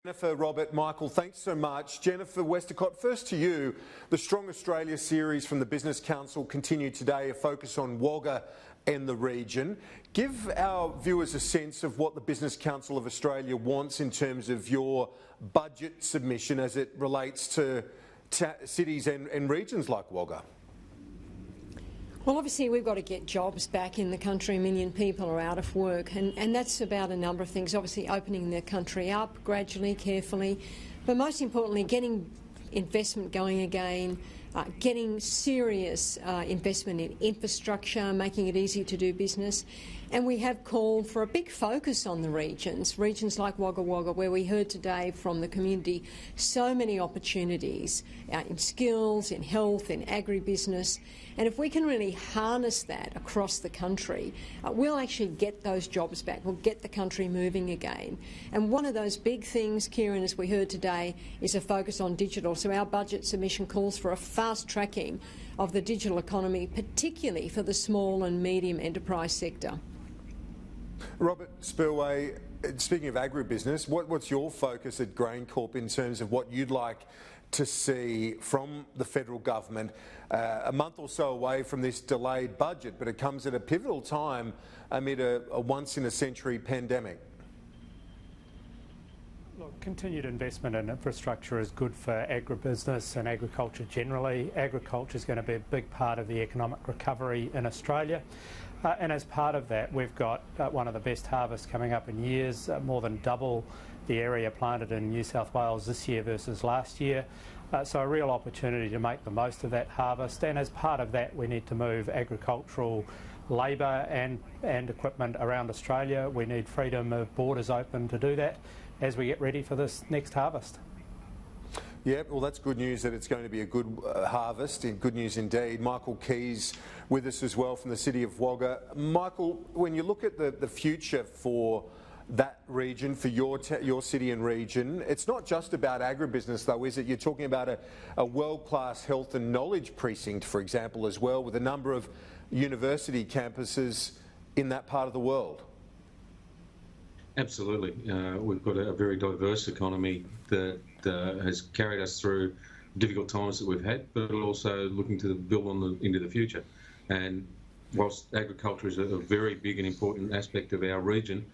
Jennifer, Robert, Michael, thanks so much. Jennifer, Westacott, first to you. The Strong Australia series from the Business Council continued today, a focus on Wagga and the region. Give our viewers a sense of what the Business Council of Australia wants in terms of your budget submission as it relates to cities and regions like Wagga. Well, obviously we've got to get jobs back in the country. 1 million people are out of work, and that's about a number of things. Obviously opening the country up gradually, carefully, but most importantly getting investment going again, getting serious investment in infrastructure, making it easy to do business. And we have called for a big focus on the regions like Wagga Wagga, where we heard today from the community so many opportunities in skills, in health, in agribusiness. And if we can really harness that across the country, we'll actually get those jobs back. We'll get the country moving again. And one of those big things, Kieran, as we heard today, is a focus on digital. So our budget submission calls for a fast tracking of the digital economy, particularly for the small and medium enterprise sector. Robert Spurway, speaking of agribusiness, what's your focus at GrainCorp in terms of what you'd like to see from the federal government a month or so away from this delayed budget, but it comes at a pivotal time amid a once-in-a-century pandemic? Look, continued investment in infrastructure is good for agribusiness and agriculture generally. Agriculture is going to be a big part of the economic recovery in Australia. And as part of that, we've got one of the best harvests coming up in years, more than double the area planted in New South Wales this year versus last year. So a real opportunity to make the most of that harvest. And as part of that, we need to move agricultural labour and equipment around Australia. We need freedom of borders open to do that as we get ready for this next harvest. Yeah, well, that's good news that it's going to be a good harvest, and good news indeed. Michael Keys with us as well from the city of Wagga. Michael, when you look at the future for that region, for your city and region, it's not just about agribusiness though, is it? You're talking about a world-class health and knowledge precinct, for example, as well, with a number of university campuses in that part of the world. Absolutely. We've got a very diverse economy that has carried us through difficult times that we've had, but also looking to build into the future. And whilst agriculture is a very big and important aspect of our region,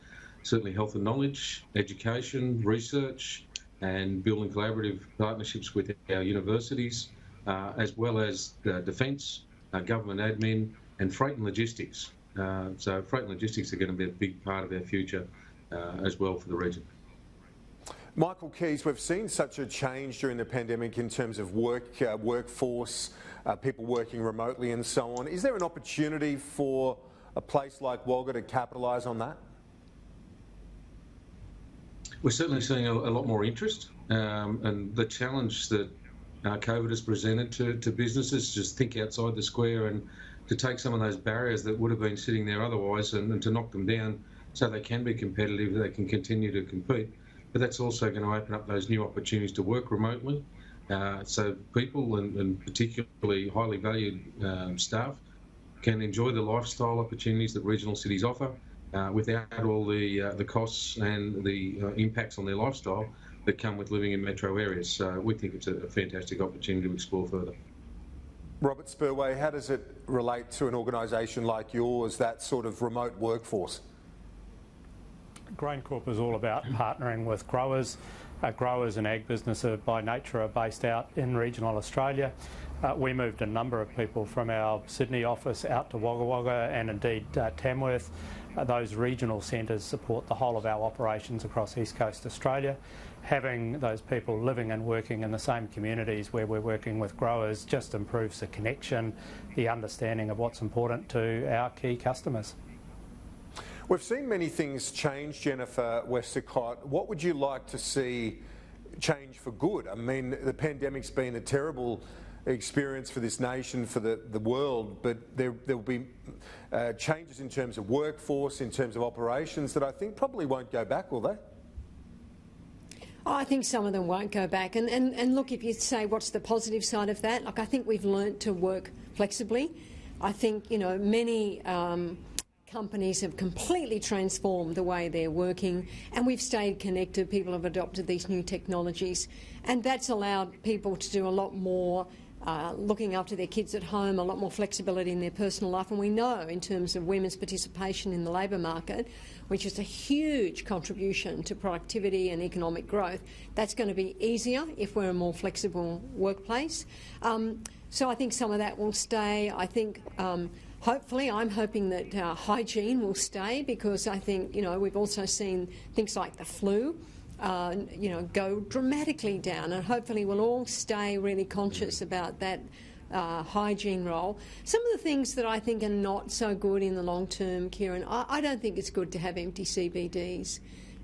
certainly health and knowledge, education, research, and building collaborative partnerships with our universities, as well as defence, government admin, and freight and logistics. So freight and logistics are going to be a big part of our future as well for the region. Michael Keys, we've seen such a change during the pandemic in terms of workforce, people working remotely and so on. Is there an opportunity for a place like Wagga to capitalise on that? We're certainly seeing a lot more interest, and the challenge that COVID has presented to businesses, just think outside the square and to take some of those barriers that would have been sitting there otherwise and to knock them down so they can be competitive, they can continue to compete. But that's also going to open up those new opportunities to work remotely. So people, and particularly highly valued staff, can enjoy the lifestyle opportunities that regional cities offer without all the costs and the impacts on their lifestyle that come with living in metro areas. So we think it's a fantastic opportunity to explore further. Robert Spurway, how does it relate to an organisation like yours, that sort of remote workforce? GrainCorp is all about partnering with growers. Growers and ag business by nature are based out in regional Australia. We moved a number of people from our Sydney office out to Wagga Wagga and indeed Tamworth. Those regional centres support the whole of our operations across East Coast Australia. Having those people living and working in the same communities where we're working with growers just improves the connection, the understanding of what's important to our key customers. We've seen many things change, Jennifer Westacott. What would you like to see change for good? I mean, the pandemic's been a terrible experience for this nation, for the world, but there will be changes in terms of workforce, in terms of operations that I think probably won't go back, will they? Oh, I think some of them won't go back. And look, if you say what's the positive side of that, like I think we've learnt to work flexibly. I think, you know, many companies have completely transformed the way they're working, and we've stayed connected. People have adopted these new technologies, and that's allowed people to do a lot more looking after their kids at home, a lot more flexibility in their personal life. And we know, in terms of women's participation in the labour market, which is a huge contribution to productivity and economic growth, that's going to be easier if we're a more flexible workplace. So I think some of that will stay. I think hopefully, I'm hoping that hygiene will stay, because I think, you know, we've also seen things like the flu go dramatically down, and hopefully we'll all stay really conscious about that hygiene role. Some of the things that I think are not so good in the long term, Kieran, I don't think it's good to have empty CBDs.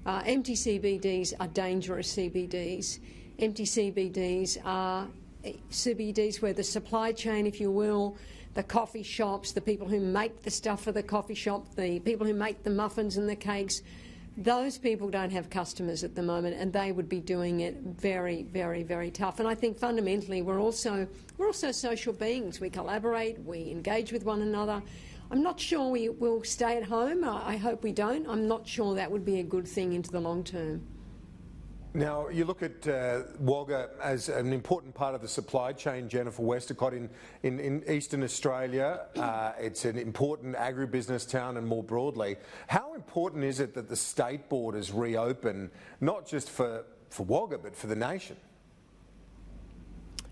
Empty CBDs are dangerous CBDs. Empty CBDs are CBDs where the supply chain, if you will, the coffee shops, the people who make the stuff for the coffee shop, the people who make the muffins and the cakes, those people don't have customers at the moment, and they would be doing it very, very, very tough. And I think fundamentally we're also social beings. We collaborate, we engage with one another. I'm not sure we will stay at home. I hope we don't. I'm not sure that would be a good thing into the long term. Now, you look at Wagga as an important part of the supply chain, Jennifer. Westacott in eastern Australia. It's an important agribusiness town, and more broadly, how important is it that the state borders reopen, not just for Wagga but for the nation?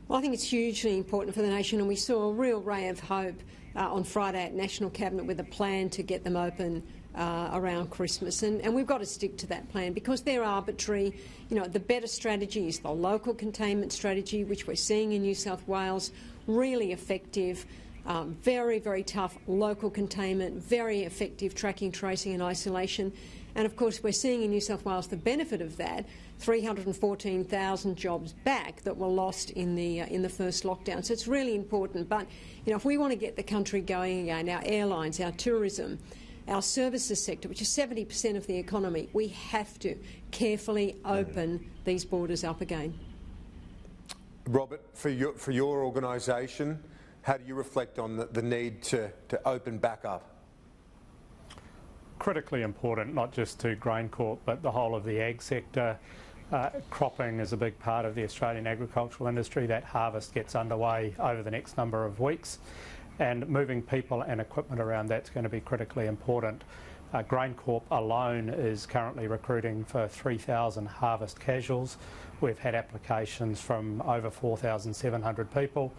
Well, I think it's hugely important for the nation, and we saw a real ray of hope on Friday at National Cabinet with a plan to get them open around Christmas, and we've got to stick to that plan, because they're arbitrary. You know, the better strategy is the local containment strategy, which we're seeing in New South Wales, really effective, very, very tough local containment, very effective tracking, tracing and isolation. And of course we're seeing in New South Wales the benefit of that, 314,000 jobs back that were lost in the first lockdown. So it's really important. But you know, if we want to get the country going again, our airlines, our tourism, our services sector, which is 70% of the economy, we have to carefully open these borders up again. Robert, for your organisation, how do you reflect on the need to open back up? Critically important, not just to GrainCorp, but the whole of the ag sector. Cropping is a big part of the Australian agricultural industry. That harvest gets underway over the next number of weeks, and moving people and equipment around, that's going to be critically important. GrainCorp alone is currently recruiting for 3,000 harvest casuals. We've had applications from over 4,700 people.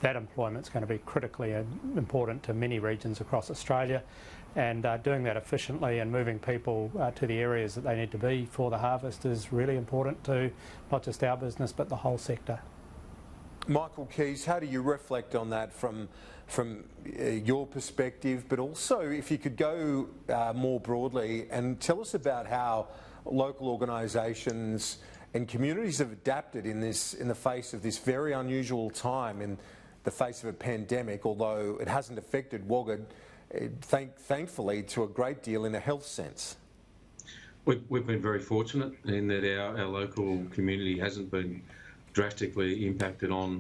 That employment's going to be critically important to many regions across Australia, and doing that efficiently and moving people to the areas that they need to be for the harvest is really important to not just our business but the whole sector. Michael Keys, how do you reflect on that from your perspective, but also if you could go more broadly and tell us about how local organisations and communities have adapted in the face of this very unusual time, in the face of a pandemic, although it hasn't affected Wagga, thankfully, to a great deal in a health sense. We've been very fortunate in that our local community hasn't been drastically impacted on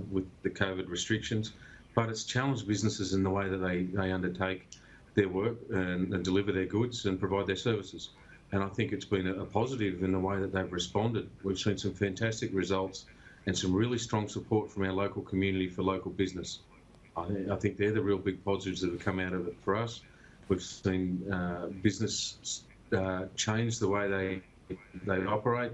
with the COVID restrictions, but it's challenged businesses in the way that they undertake their work and deliver their goods and provide their services. And I think it's been a positive in the way that they've responded. We've seen some fantastic results and some really strong support from our local community for local business. I think they're the real big positives that have come out of it for us. We've seen business change the way they operate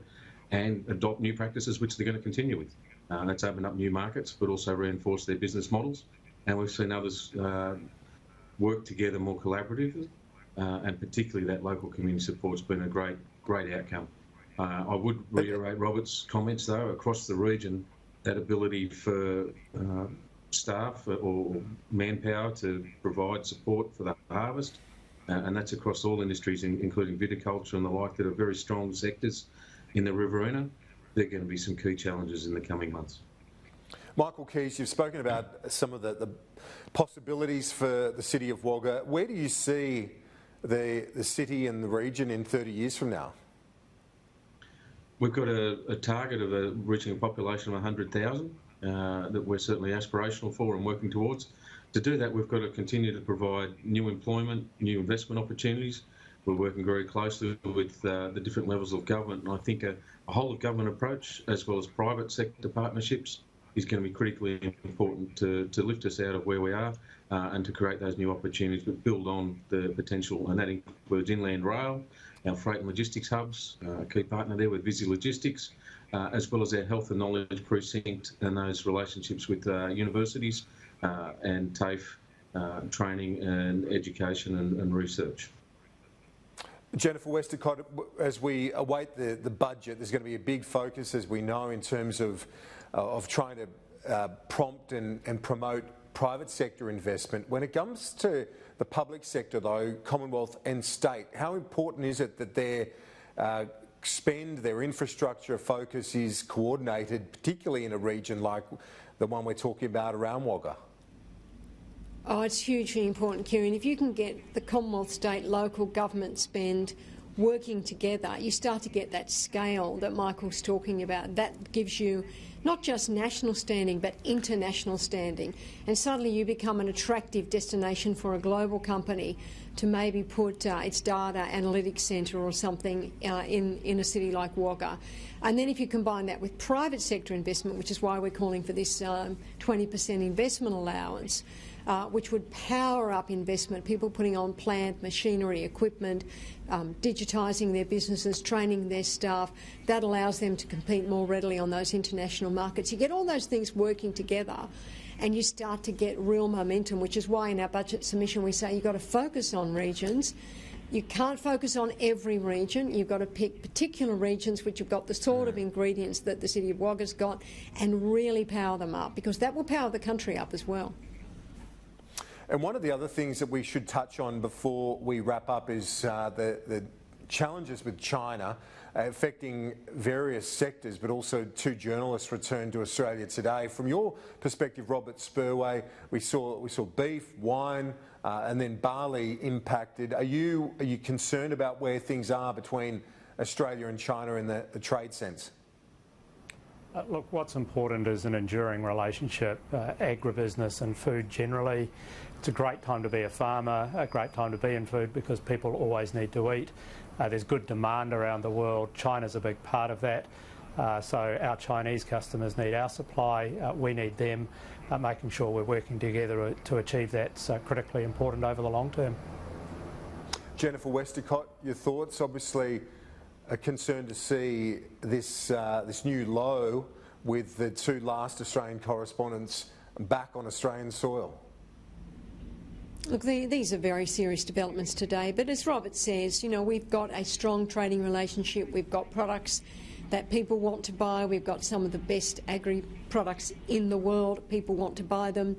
and adopt new practices, which they're going to continue with. That's opened up new markets, but also reinforce their business models. And we've seen others work together more collaboratively, and particularly that local community support's been a great outcome. I would reiterate Robert's comments, though, across the region, that ability for staff or manpower to provide support for the harvest, and that's across all industries, including viticulture and the like, that are very strong sectors in the Riverina. They're going to be some key challenges in the coming months. Michael Keys, you've spoken about some of the possibilities for the city of Wagga. Where do you see the city and the region in 30 years from now? We've got a target of reaching a population of 100,000 that we're certainly aspirational for and working towards. to do that, we've got to continue to provide new employment, new investment opportunities. We're working very closely with the different levels of government, and I think a whole of government approach, as well as private sector partnerships, is going to be critically important to lift us out of where we are and to create those new opportunities, but build on the potential. And that includes inland rail, our freight and logistics hubs, a key partner there with Visy Logistics, as well as our health and knowledge precinct and those relationships with universities and TAFE, training and education and research. Jennifer Westacott, as we await the budget, there's going to be a big focus, as we know, in terms of trying to prompt and promote private sector investment. When it comes to the public sector, though, Commonwealth and state, how important is it that their spend, their infrastructure focus is coordinated, particularly in a region like the one we're talking about around Wagga? Oh, it's hugely important, Kieran. If you can get the Commonwealth, state, local government spend working together, you start to get that scale that Michael's talking about. That gives you not just national standing, but international standing. And suddenly you become an attractive destination for a global company to maybe put its data analytics centre or something in a city like Wagga. And then if you combine that with private sector investment, which is why we're calling for this 20% investment allowance, which would power up investment, people putting on plant, machinery, equipment, digitising their businesses, training their staff. That allows them to compete more readily on those international markets. You get all those things working together and you start to get real momentum, which is why in our budget submission we say you've got to focus on regions. You can't focus on every region. You've got to pick particular regions which have got the sort of ingredients that the City of Wagga's got and really power them up, because that will power the country up as well. And one of the other things that we should touch on before we wrap up is the challenges with China affecting various sectors, but also two journalists returned to Australia today. From your perspective, Robert Spurway, we saw beef, wine, and then barley impacted. Are you concerned about where things are between Australia and China in the trade sense? Look, what's important is an enduring relationship, agribusiness and food generally. It's a great time to be a farmer, a great time to be in food because people always need to eat. There's good demand around the world. China's a big part of that. So our Chinese customers need our supply, we need them. Making sure we're working together to achieve that's critically important over the long term. Jennifer Westacott, your thoughts? Obviously a concern to see this new low with the two last Australian correspondents back on Australian soil. Look, these are very serious developments today, but as Robert says, you know, we've got a strong trading relationship, we've got products that people want to buy, we've got some of the best agri products in the world, people want to buy them.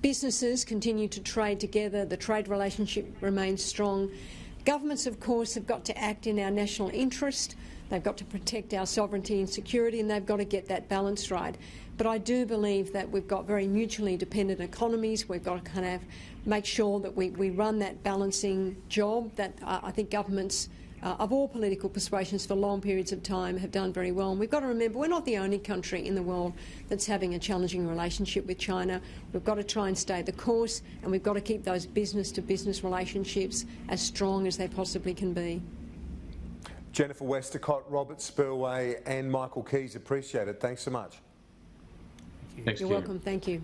Businesses continue to trade together, the trade relationship remains strong. Governments, of course, have got to act in our national interest. They've got to protect our sovereignty and security, and they've got to get that balance right. But I do believe that we've got very mutually dependent economies. We've got to kind of make sure that we run that balancing job that I think governments of all political persuasions for long periods of time have done very well. And we've got to remember we're not the only country in the world that's having a challenging relationship with China. We've got to try and stay the course, and we've got to keep those business-to-business relationships as strong as they possibly can be. Jennifer Westacott, Robert Spurway and Michael Keys, appreciate it. Thanks so much. Thanks, You're welcome. Thank you.